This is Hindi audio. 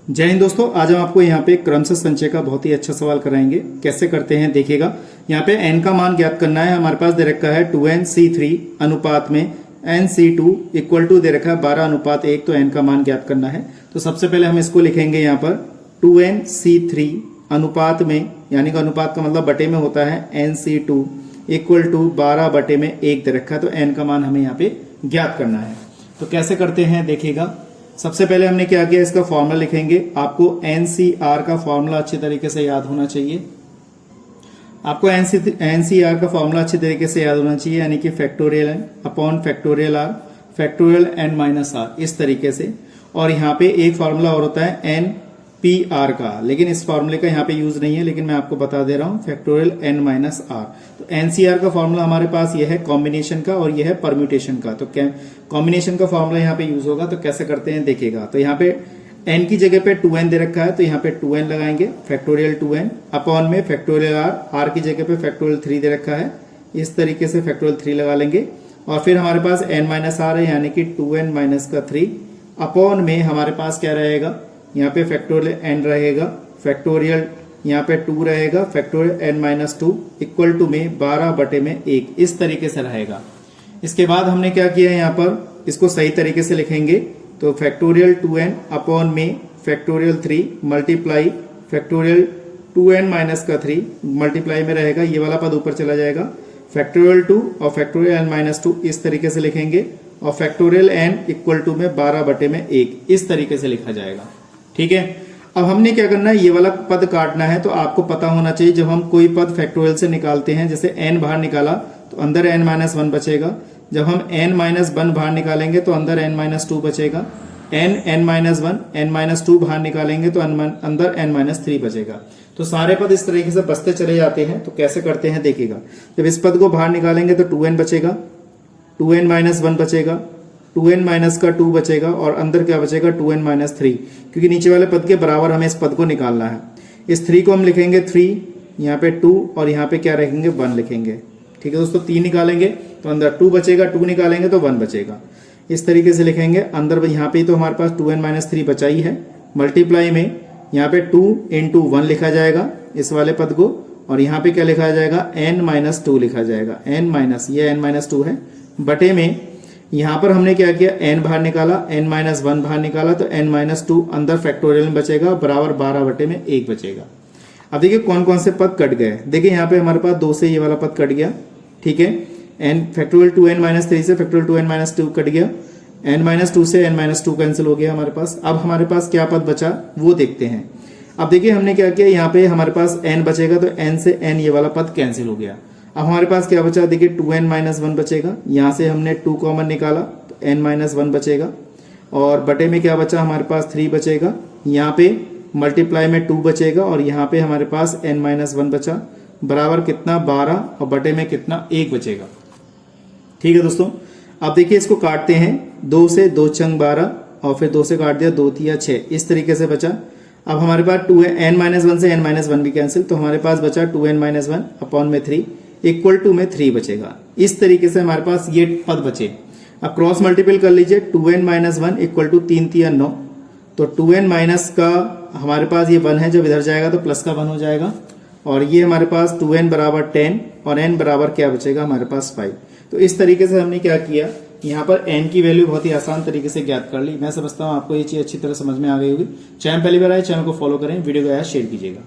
जय हिंद दोस्तों, आज हम आपको यहाँ पे क्रमशः संचय का बहुत ही अच्छा सवाल कराएंगे। कैसे करते हैं देखिएगा। यहाँ पे n का मान ज्ञात करना है। हमारे पास दे रखा है 2nc3 अनुपात में nc2 इक्वल टू दे रखा है 12:1, तो n का मान ज्ञात करना है। तो सबसे पहले हम इसको लिखेंगे यहाँ पर 2nc3 अनुपात में, यानी कि अनुपात का मतलब बटे में होता है nc2 इक्वल टू 12/1 दे रखा है। तो n का मान हमें यहाँ पे ज्ञात करना है। तो कैसे करते हैं देखिएगा। सबसे पहले हमने क्या किया, इसका फॉर्मूला लिखेंगे। आपको NCR का फॉर्मूला अच्छे तरीके से याद होना चाहिए। आपको NCR का फॉर्मूला अच्छे तरीके से याद होना चाहिए, यानी कि factorial n upon factorial r factorial n minus r, इस तरीके से। और यहाँ पे एक फॉर्मूला और होता है NPR का, लेकिन इस फॉर्मूले का यहाँ पे यूज नहीं है, लेकिन मैं आपको बता दे रहा हूँ फैक्टोरियल n माइनस r। तो NCR का फॉर्मूला हमारे पास यह है कॉम्बिनेशन का और यह है परम्यूटेशन का। तो कॉम्बिनेशन का फॉर्मूला यहाँ पे यूज होगा। तो कैसे करते हैं देखिएगा। तो यहाँ पे n की जगह पे 2n दे रखा है, तो यहाँ पे 2n लगाएंगे फैक्टोरियल 2n अपॉन में फैक्टोरियल r की जगह पे फैक्टोरियल 3 दे रखा है, इस तरीके से फैक्टोरियल 3 लगा लेंगे। और फिर हमारे पास n माइनस r है, यानी कि 2n माइनस का 3 अपॉन में हमारे पास क्या रहेगा, यहाँ पे फैक्टोरियल n रहेगा, फैक्टोरियल यहाँ पे 2 रहेगा, factorial n minus 2 equal to में 12/1, इस तरीके से रहेगा। इसके बाद हमने क्या किया है, यहाँ पर इसको सही तरीके से लिखेंगे। तो फैक्टोरियल 2n अपॉन में factorial 3 multiply factorial 2n minus का 3 मल्टीप्लाई में रहेगा, ये वाला पद ऊपर चला जाएगा, फैक्टोरियल 2 और फैक्टोरियल n माइनस 2 इस तरीके से लिखेंगे। और फैक्टोरियल n इक्वल टू में 12/1, इस तरीके से लिखा जाएगा। ठीक है। अब हमने क्या करना है, ये वाला पद काटना है। तो आपको पता होना चाहिए, जब हम कोई पद फैक्टोरियल से निकालते हैं, जैसे n बाहर निकाला तो अंदर n माइनस 1 बचेगा। जब हम n माइनस 1 बाहर निकालेंगे तो अंदर n माइनस 2 बचेगा। n माइनस 1 n माइनस 2 बाहर निकालेंगे तो अंदर n माइनस 3 बचेगा। तो सारे पद इस तरीके से बचते चले जाते हैं। तो कैसे करते हैं देखिएगा। जब इस पद को बाहर निकालेंगे तो 2n बचेगा, 2n माइनस 1 बचेगा, 2n माइनस का 2 बचेगा, और अंदर क्या बचेगा 2n माइनस 3, क्योंकि नीचे वाले पद के बराबर हमें इस पद को निकालना है। इस 3 को हम लिखेंगे 3, यहाँ पे 2, और यहाँ पे क्या रखेंगे 1 लिखेंगे। ठीक है दोस्तों, 3 निकालेंगे तो अंदर 2 बचेगा, 2 निकालेंगे तो 1 बचेगा, इस तरीके से लिखेंगे। अंदर यहाँ पे तो हमारे पास 2n माइनस 3 बचा ही है, मल्टीप्लाई में यहाँ पे 2 इंटू 1 लिखा जाएगा इस वाले पद को, और यहाँ पे क्या लिखा जाएगा n माइनस 2 लिखा जाएगा, n माइनस, ये n माइनस 2 है, बटे में यहाँ पर हमने क्या किया, n बाहर निकाला, n माइनस 1 बाहर निकाला, तो n माइनस 2 अंदर फैक्टोरियल में बचेगा, बराबर 12/1 बचेगा। अब देखिए कौन कौन से पद कट गए। देखिए यहाँ पे हमारे पास 2 से ये वाला पद कट गया। ठीक है, n फैक्टोरियल 2n माइनस 3 से फैक्टोरियल 2n माइनस 2 कट गया, n माइनस 2 से n माइनस 2 कैंसिल हो गया हमारे पास। अब हमारे पास क्या पद बचा वो देखते हैं। अब देखिए हमने क्या किया, यहाँ पे हमारे पास n बचेगा, तो n से n ये वाला पद कैंसिल हो गया। अब हमारे पास क्या बचा, देखिए 2n माइनस 1 बचेगा, यहाँ से हमने 2 कॉमन निकाला तो n माइनस 1 बचेगा, और बटे में क्या बचा हमारे पास 3 बचेगा, यहाँ पे मल्टीप्लाई में 2 बचेगा, और यहाँ पे हमारे पास n माइनस 1 बचा, बराबर कितना 12, और बटे में कितना 1 बचेगा। ठीक है दोस्तों, अब देखिए इसको काटते हैं। 2 से 2 छंग 12, और फिर 2 से काट दिया 2 तिया 6, इस तरीके से बचा। अब हमारे पास 2n माइनस 1 से n माइनस 1 भी कैंसिल, तो हमारे पास बचा 2n माइनस 1 अपॉन में 3 इक्वल टू में 3 बचेगा। इस तरीके से हमारे पास ये पद बचे। अब क्रॉस मल्टीपल कर लीजिए, 2n माइनस 1 इक्वल टू 3 तिया 9, तो 2n माइनस का हमारे पास ये 1 है, जब इधर जाएगा तो प्लस का 1 हो जाएगा, और ये हमारे पास 2n बराबर 10, और n बराबर क्या बचेगा हमारे पास 5। तो इस तरीके से हमने क्या किया, यहाँ पर n की वैल्यू बहुत ही आसान तरीके से ज्ञात कर ली। मैं समझता हूँ आपको ये चीज अच्छी तरह समझ में आ गई होगी। चैनल पहली बार आए, चैनल को फॉलो करें, वीडियो को शेयर कीजिएगा।